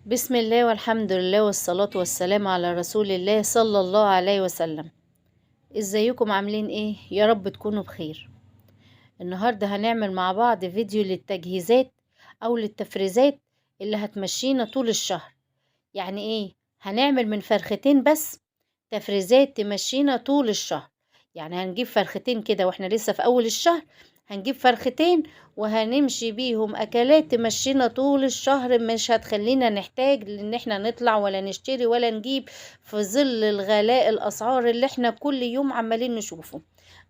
بسم الله والحمد لله والصلاة والسلام على رسول الله صلى الله عليه وسلم. ازيكم عاملين ايه؟ يا رب تكونوا بخير. النهاردة هنعمل مع بعض فيديو للتجهيزات او للتفريزات اللي هتمشينا طول الشهر. يعني ايه؟ هنعمل من فرختين بس تفريزات تمشينا طول الشهر. يعني هنجيب فرختين كده واحنا لسه في اول الشهر، هنجيب فرختين وهنمشي بيهم اكلات تمشينا طول الشهر، مش هتخلينا نحتاج ان احنا نطلع ولا نشتري ولا نجيب في ظل الغلاء الاسعار اللي احنا كل يوم عمالين نشوفه.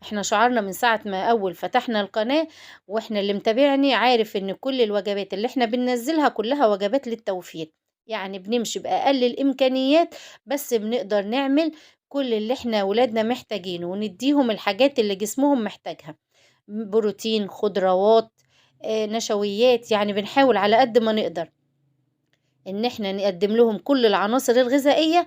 احنا شعرنا من ساعة ما اول فتحنا القناة، واحنا اللي متابعني عارف ان كل الوجبات اللي احنا بننزلها كلها وجبات للتوفير. يعني بنمشي بأقل الإمكانيات، بس بنقدر نعمل كل اللي احنا ولادنا محتاجينه ونديهم الحاجات اللي جسمهم محتاجها، بروتين، خضروات، نشويات. يعني بنحاول على قد ما نقدر ان احنا نقدم لهم كل العناصر الغذائية،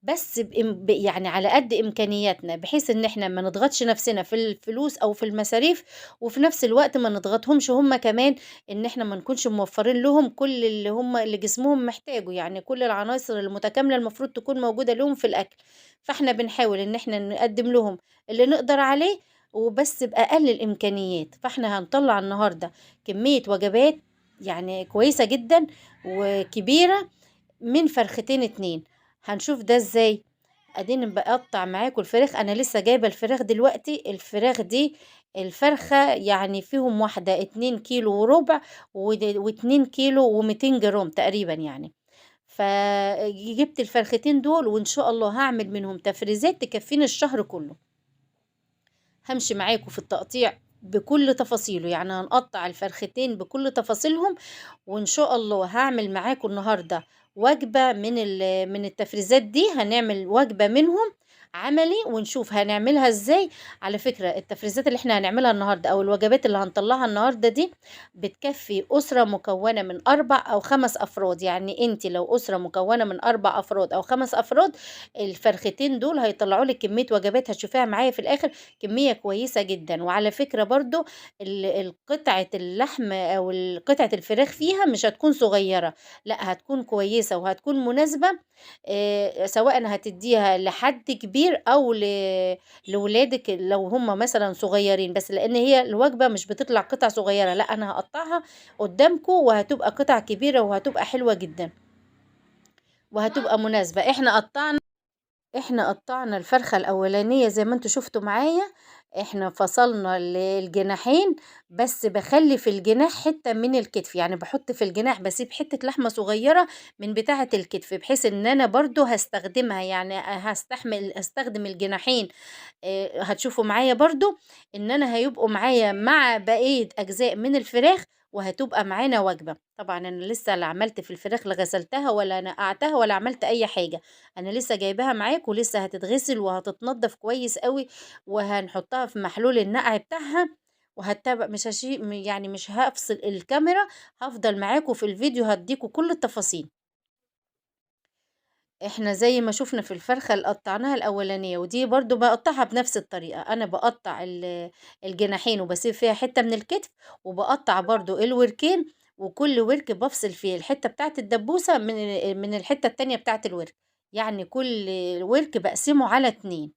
بس يعني على قد امكانياتنا، بحيث ان احنا ما نضغطش نفسنا في الفلوس او في المصاريف، وفي نفس الوقت ما نضغطهمش هم كمان، ان احنا ما نكونش موفرين لهم كل اللي جسمهم محتاجه. يعني كل العناصر المتكاملة المفروض تكون موجودة لهم في الاكل. فاحنا بنحاول ان احنا نقدم لهم اللي نقدر عليه وبس بأقل الامكانيات. فاحنا هنطلع النهاردة كمية وجبات يعني كويسة جدا وكبيرة من فرختين اتنين. هنشوف ده ازاي. اديني بقطع معاكم الفراخ، انا لسه جايبه الفراخ دلوقتي. الفراخ دي الفرخه يعني فيهم واحده 2 كيلو وربع واتنين كيلو ومتين جرام تقريبا يعني. فجبت الفرختين دول وان شاء الله هعمل منهم تفريزات تكفيني الشهر كله. همشي معاكم في التقطيع بكل تفاصيله، يعني هنقطع الفرختين بكل تفاصيلهم، وان شاء الله هعمل معاكم النهارده وجبة من التفريزات دي. هنعمل وجبة منهم عملي ونشوف هنعملها ازاي. على فكرة التفريزات اللي احنا هنعملها النهاردة او الوجبات اللي هنطلعها النهاردة دي بتكفي أسرة مكونة من 4 أو 5 أفراد. يعني انت لو أسرة مكونة من 4 أفراد أو 5 أفراد، الفرختين دول هيطلعوا لك كمية وجبات هتشوفيها معايا في الآخر، كمية كويسة جدا. وعلى فكرة برضو القطعة اللحم أو قطعة الفراخ فيها مش هتكون صغيرة، لا هتكون كويسة وهتكون مناسبة. سواء هتديها لحد كبير أو لولادك لو هم مثلا صغيرين، بس لأن هي الوجبة مش بتطلع قطع صغيرة، لا أنا هقطعها قدامكم وهتبقى قطع كبيرة وهتبقى حلوة جدا وهتبقى مناسبة. احنا قطعنا الفرخة الأولانية زي ما انتوا شفتوا معايا. احنا فصلنا الجناحين، بس بخلي في الجناح حتة من الكتف، يعني بحط في الجناح بسيب حتة لحمة صغيرة من بتاعة الكتف، بحيث ان انا برضو هستخدمها، يعني استخدم الجناحين. هتشوفوا معايا برضو ان انا هيبقوا معايا مع بقية اجزاء من الفراخ، وهتبقى معانا وجبة. طبعا انا لسه لا عملت في الفراخ لا غسلتها ولا نقعتها ولا عملت اي حاجة. انا لسه جايباها معاك ولسه هتتغسل وهتتنضف كويس قوي، وهنحطها في محلول النقع بتاعها. وهتبقى مش يعني مش هفصل الكاميرا، هفضل معاكم في الفيديو هديكوا كل التفاصيل. احنا زي ما شفنا في الفرخة اللي قطعناها الأولانية، ودي برضو بقطعها بنفس الطريقة. أنا بقطع الجناحين وبسيب فيها حتة من الكتف، وبقطع برضو الوركين، وكل ورك بفصل فيه الحتة بتاعت الدبوسة من الحتة التانية بتاعت الورك. يعني كل ورك بقسمه على 2.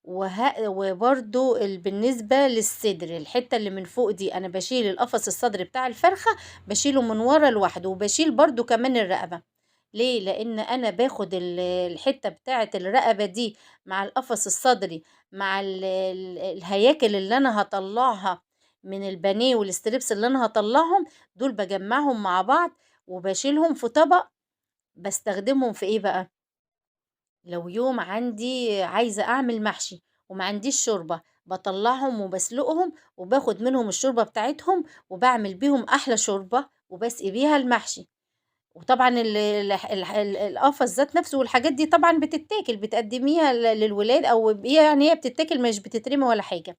وبرضو بالنسبة للصدر، الحتة اللي من فوق دي أنا بشيل القفص الصدري بتاع الفرخة، بشيله من ورا لوحده، وبشيل برضو كمان الرقبة. ليه؟ لان انا باخد الحته بتاعه الرقبه دي مع القفص الصدري مع الهياكل اللي انا هطلعها من البانيه والستريبس اللي انا هطلعهم دول، بجمعهم مع بعض وبشيلهم في طبق. بستخدمهم في ايه بقى؟ لو يوم عندي عايزه اعمل محشي وما عنديش شوربه، بطلعهم وبسلقهم وباخد منهم الشوربه بتاعتهم وبعمل بيهم احلى شوربه وبسقي بيها المحشي. وطبعا القفص ذات نفسه والحاجات دي طبعا بتتاكل، بتقدميها للولاد، او يعني هي بتتاكل مش بتترمي ولا حاجة.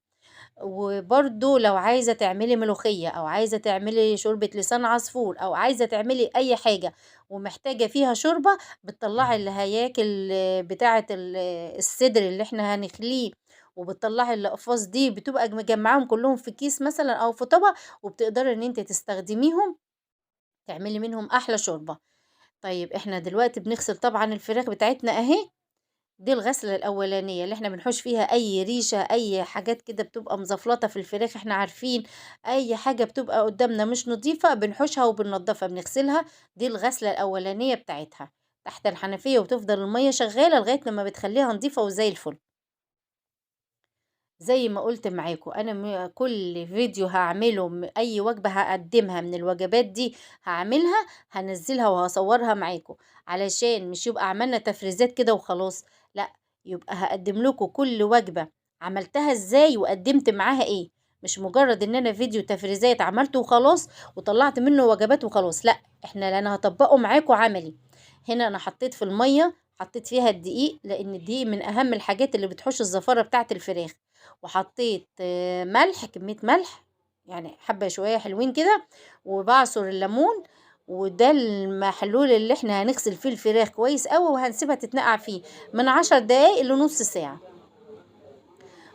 وبرضو لو عايزة تعملي ملوخية او عايزة تعملي شوربة لسان عصفور او عايزة تعملي اي حاجة ومحتاجة فيها شوربة، بتطلعي الهياكل بتاعة الصدر اللي احنا هنخليه، وبتطلعي الاقفاص دي بتبقى مجمعاهم كلهم في كيس مثلا او في طبق، وبتقدري ان انت تستخدميهم تعملي منهم احلى شوربة. طيب احنا دلوقتي بنغسل طبعا الفراخ بتاعتنا اهي. دي الغسلة الأولانية اللي احنا بنحوش فيها أي ريشة، أي حاجات كده بتبقى مزفلطة في الفراخ، احنا عارفين أي حاجة بتبقى قدامنا مش نظيفة بنحوشها وبننضفها بنغسلها. دي الغسلة الأولانية بتاعتها تحت الحنفية، وتفضل المية شغالة لغاية لما بتخليها نظيفة وزي الفل. زي ما قلت معاكم انا كل فيديو هعمله اي وجبة هقدمها من الوجبات دي هعملها، هنزلها وهصورها معاكم، علشان مش يبقى عملنا تفريزات كده وخلاص، لا، يبقى هقدم لكم كل وجبة عملتها ازاي وقدمت معاها ايه. مش مجرد ان انا فيديو تفريزات عملته وخلاص وطلعت منه وجبات وخلاص، لا، انا هطبقه معاكم عملي. هنا انا حطيت في المية، حطيت فيها الدقيق لان الدقيق من اهم الحاجات اللي بتحوش الزفارة بتاعت الفراخ. وحطيت ملح، كمية ملح يعني حبة شوية حلوين كده، وبعصر الليمون. وده المحلول اللي احنا هنغسل فيه الفراخ كويس قوي، وهنسيبها تتنقع فيه من 10 دقايق لنص ساعة.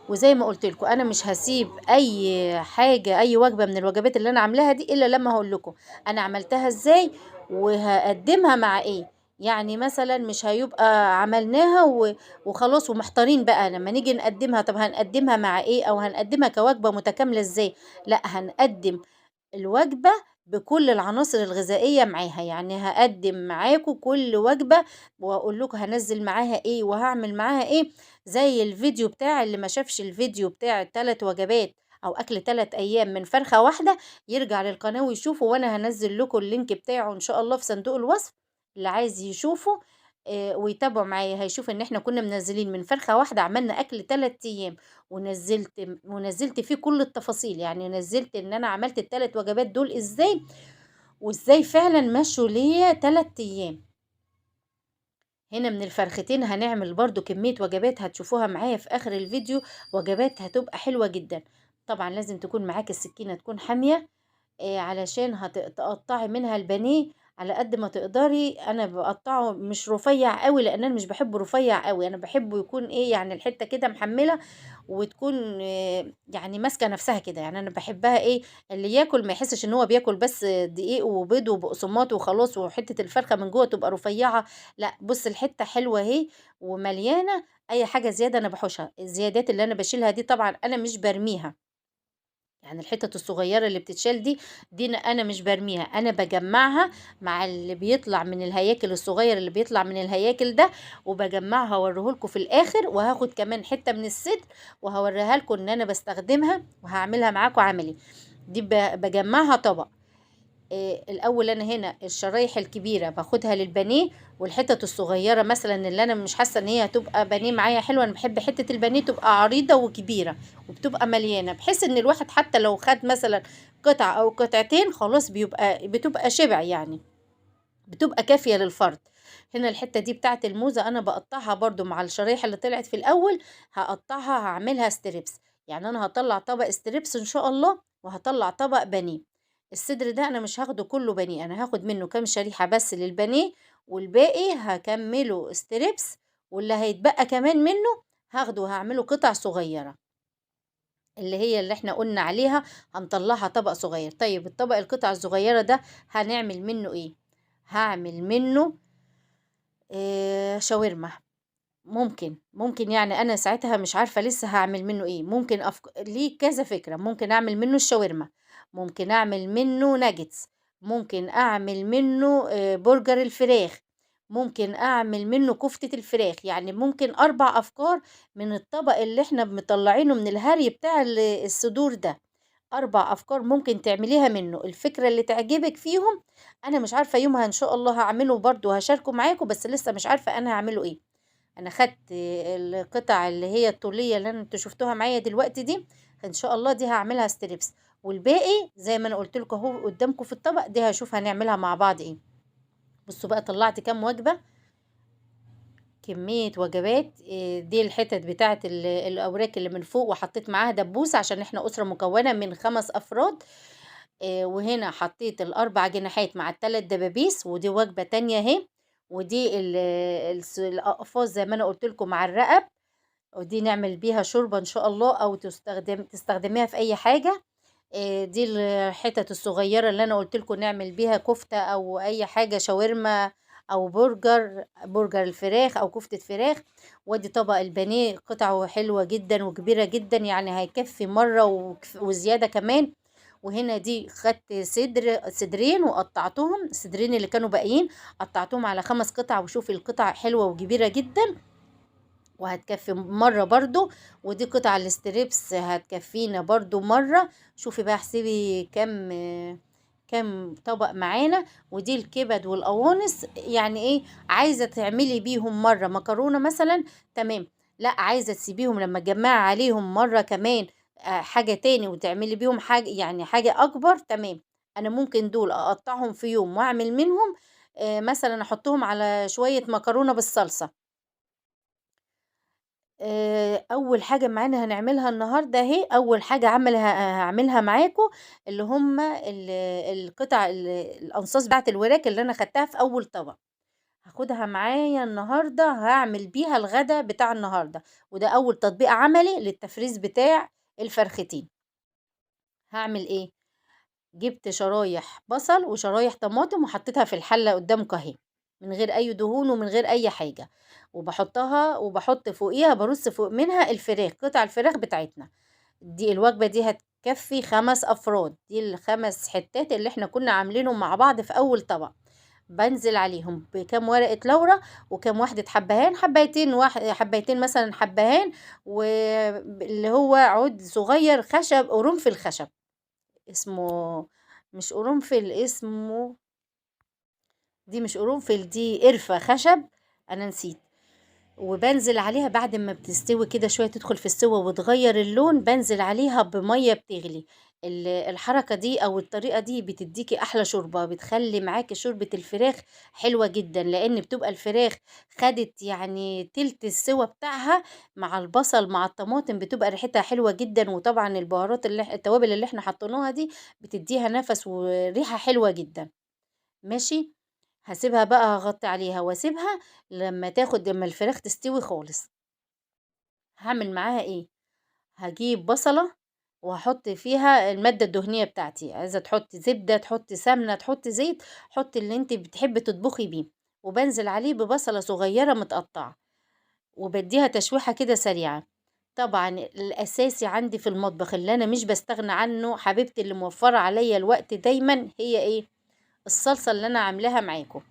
وزي ما قلت لكم انا مش هسيب اي حاجة اي وجبة من الوجبات اللي انا عاملاها دي الا لما هقول لكم انا عملتها ازاي وهقدمها مع ايه. يعني مثلا مش هيبقى عملناها وخلاص ومحتارين بقى لما نيجي نقدمها، طب هنقدمها مع ايه او هنقدمها كوجبة متكاملة ازاي. لا، هنقدم الوجبة بكل العناصر الغذائية معاها، يعني هقدم معاكم كل وجبة واقول لكم هنزل معاها ايه وهعمل معاها ايه. زي الفيديو بتاع اللي ما شافش الفيديو بتاع الثلاث وجبات او اكل 3 ايام من فرخة واحدة، يرجع للقناة ويشوفه، وانا هنزل لكم اللينك بتاعه ان شاء الله في صندوق الوصف. اللي عايز يشوفه ويتابعوا معايا هيشوف ان احنا كنا منزلين من فرخة واحدة عملنا اكل 3 ايام. ونزلت فيه كل التفاصيل، يعني نزلت ان انا عملت ال3 وجبات دول ازاي، وازاي فعلا مشوا ليا 3 ايام. هنا من الفرختين هنعمل برضو كمية وجبات هتشوفوها معايا في اخر الفيديو، وجبات هتبقى حلوة جدا. طبعا لازم تكون معاك السكينة تكون حامية، علشان هتقطعي منها البانيه على قد ما تقدري. انا بقطعه مش رفيع قوي لان انا مش بحبه رفيع قوي، انا بحبه يكون ايه يعني الحته كده محمله، وتكون يعني ماسكه نفسها كده. يعني انا بحبها ايه، اللي ياكل ما يحسش ان هو بياكل بس دقيق وبيض وبقسماط وخلاص وحته الفرخه من جوه تبقى رفيعه. لا، بص الحته حلوه اهي ومليانه. اي حاجه زياده انا بحوشها، الزيادات اللي انا بشيلها دي طبعا انا مش برميها. يعني الحتت الصغيرة اللي بتتشال دي، أنا مش برميها، أنا بجمعها مع اللي بيطلع من الهياكل الصغير اللي بيطلع من الهياكل ده، وبجمعها هوريهولكوا في الآخر، وهاخد كمان حتة من الصدر وهوريها لكم إن أنا بستخدمها وهعملها معاكم عملي. دي بجمعها طبق. الاول انا هنا الشرايح الكبيره باخدها للبانيه، والحتت الصغيره مثلا اللي انا مش حاسه ان هي هتبقى بانيه معايا حلوه، انا بحب حته البانيه تبقى عريضه وكبيره وبتبقى مليانه، بحيث ان الواحد حتى لو خد مثلا قطعه او قطعتين خلاص بتبقى شبع يعني، بتبقى كافيه للفرد. هنا الحته دي بتاعت الموزه انا بقطعها برضو مع الشرايح اللي طلعت في الاول، هقطعها هعملها ستريبس. يعني انا هطلع طبق ستريبس ان شاء الله، وهطلع طبق بانيه. الصدر ده انا مش هاخده كله بانيه، انا هاخد منه كام شريحة بس للبانيه، والباقي هكمله ستريبس. واللي هيتبقى كمان منه هاخده وهعمله قطع صغيرة، اللي هي اللي احنا قلنا عليها هنطلعها طبق صغير. طيب الطبق القطع الصغيرة ده هنعمل منه ايه؟ هعمل منه شاورما. ممكن يعني انا ساعتها مش عارفة لسه هعمل منه ايه. ممكن ليه كذا فكرة، ممكن اعمل منه الشاورما، ممكن اعمل منه ناجتس، ممكن اعمل منه برجر الفراخ، ممكن اعمل منه كفتة الفراخ. يعني ممكن 4 افكار من الطبق اللي احنا مطلعينه من الهري بتاع الصدور ده. 4 افكار ممكن تعمليها منه، الفكرة اللي تعجبك فيهم. انا مش عارفة يومها ان شاء الله هعمله برضو هشاركه معاكم، بس لسه مش عارفة انا هعمله ايه. انا خدت القطع اللي هي الطوليه اللي انتوا شفتوها معايا دلوقتي دي، ان شاء الله دي هعملها ستريبس، والباقي زي ما انا قلت لكم اهو قدامكم في الطبق دي هشوف هنعملها مع بعض ايه. بصوا بقى طلعت كام وجبه، كميه وجبات. دي الحتت بتاعه الاوراق اللي من فوق، وحطيت معاها دبوس عشان احنا اسره مكونه من 5 افراد. وهنا حطيت ال4 جناحات مع ال3 دبابيس، ودي وجبه تانية اهي. ودي الاقفاص زي ما انا قلت لكم مع الرقب، ودي نعمل بيها شوربة ان شاء الله، او تستخدميها في اي حاجة. دي الحتت الصغيرة اللي انا قلت لكم نعمل بيها كفتة او اي حاجة شاورما او برجر الفراخ او كفتة فراخ. وادي طبق البانيه قطعه حلوة جدا وكبيرة جدا، يعني هيكفي مرة وزيادة كمان. وهنا دي خدت صدرين وقطعتهم، الصدرين اللي كانوا باقيين قطعتهم على 5 قطع، وشوفي القطع حلوة وكبيرة جدا وهتكفي مرة برضو. ودي قطع الستريبس هتكفينا برضو مرة. شوفي بقى احسبي كم طبق معانا. ودي الكبد والقوانص، يعني ايه، عايزة تعملي بيهم مرة مكرونة مثلا تمام، لا عايزة تسيبيهم لما تجمعي عليهم مرة كمان حاجة تاني وتعملي بيهم حاجة، يعني حاجة اكبر تمام. انا ممكن دول اقطعهم في يوم واعمل منهم مثلا احطهم على شوية مكرونة بالصلصة. اول حاجه معانا هنعملها النهارده اهي، اول حاجه هعملها معاكم اللي هم القطع الانصاص بتاعه الوراك اللي انا خدتها في اول طبق، هاخدها معايا النهارده هعمل بيها الغدا بتاع النهارده. وده اول تطبيق عملي للتفريز بتاع الفرختين. هعمل ايه؟ جبت شرايح بصل وشرايح طماطم وحطيتها في الحلة قدامكم اهي، من غير اي دهون ومن غير اي حاجة، وبحط فوقيها برص فوق منها الفراخ، قطع الفراخ بتاعتنا. دي الوجبة دي هتكفي 5 افراد، دي ال5 حتات اللي احنا كنا عاملينهم مع بعض في اول طبق. بنزل عليهم بكام ورقة لورا وكام واحدة حبهان، حبيتين مثلا حبهان، واللي هو عود صغير خشب، قرنفل خشب اسمه، مش قرنفل اسمه، دي مش قرنفل دي قرفة خشب، انا نسيت. وبنزل عليها بعد ما بتستوي كده شوية تدخل في السوا وتغير اللون، بنزل عليها بمية بتغلي. الحركة دي او الطريقة دي بتديكي احلى شوربة، بتخلي معاكي شوربة الفراخ حلوة جدا، لان بتبقى الفراخ خدت يعني تلت السوا بتاعها مع البصل مع الطماطم، بتبقى ريحتها حلوة جدا. وطبعا البهارات التوابل اللي احنا حطيناها دي بتديها نفس وريحة حلوة جدا. ماشي. هسيبها بقى، هغطي عليها واسيبها لما الفراخ تستوي خالص. هعمل معاها ايه؟ هجيب بصلة وهحط فيها المادة الدهنية بتاعتي، عايزة تحطي زبدة تحطي سمنة تحطي زيت، حطي اللي انت بتحبي تطبخي بيه. وبنزل عليه ببصلة صغيرة متقطعة وبديها تشويحة كده سريعة. طبعا الأساسي عندي في المطبخ اللي أنا مش بستغنى عنه، حبيبتي اللي موفرة عليا الوقت دايما، هي ايه؟ الصلصة اللي أنا عاملاها معاكم.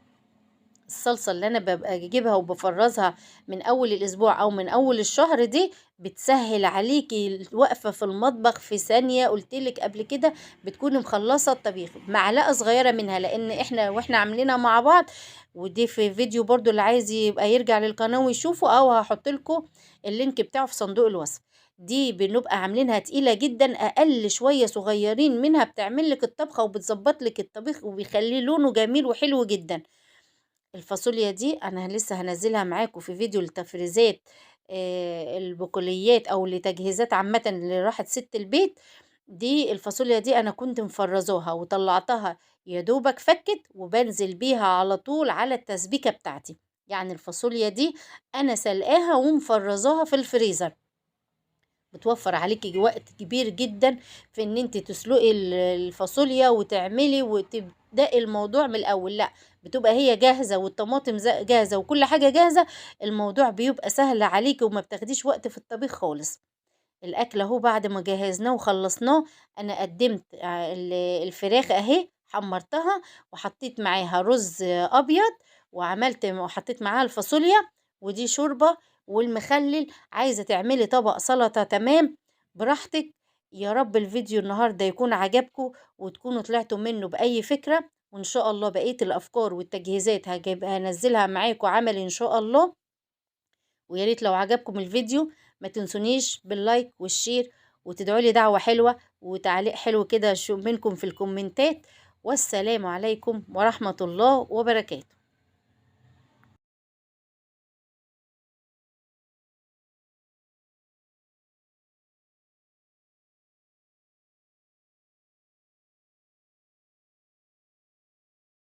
الصلصة اللي انا ببقى اجيبها وبفرزها من اول الاسبوع او من اول الشهر دي، بتسهل عليكي الوقفة في المطبخ في ثانية. قلتلك قبل كده بتكوني مخلصة الطبيخ معلقة صغيرة منها، لان واحنا عاملينها مع بعض. ودي في فيديو برضو اللي عايز يبقى يرجع للقناة ويشوفه، او هحط لكم اللينك بتاعه في صندوق الوصف. دي بنبقى عاملينها تقيلة جدا، اقل شوية صغيرين منها بتعمل لك الطبخة وبتظبط لك الطبيخ وبيخليه لونه جميل وحلو جدا. الفاصوليا دي انا لسه هنزلها معاكم في فيديو التفريزات، البقوليات او لتجهيزات عامة لراحة ست البيت. دي الفاصوليا دي انا كنت مفرزاها وطلعتها يا دوبك فكت، وبنزل بيها على طول على التسبيكة بتاعتي. يعني الفاصوليا دي انا سلقاها ومفرزاها في الفريزر، بتوفر عليكي وقت كبير جدا في ان انت تسلقي الفاصوليا وتعملي وتبدأي الموضوع من الاول. لا، بتبقى هي جاهزة والطماطم جاهزة وكل حاجة جاهزة، الموضوع بيبقى سهل عليكي وما بتاخديش وقت في الطبيخ خالص. الاكل اهو بعد ما جهزناه وخلصناه، انا قدمت الفراخ اهي حمرتها وحطيت معاها رز ابيض، وحطيت معاها الفاصوليا، ودي شوربة والمخلل. عايزة تعملي طبق سلطة تمام براحتك. يا رب الفيديو النهاردة يكون عجبكم وتكونوا طلعتوا منه بأي فكرة، وإن شاء الله بقية الأفكار والتجهيزات هنزلها معاكم عملي إن شاء الله. ويا ريت لو عجبكم الفيديو ما تنسونيش باللايك والشير، وتدعوا لي دعوة حلوة وتعليق حلو كده منكم في الكومنتات. والسلام عليكم ورحمة الله وبركاته.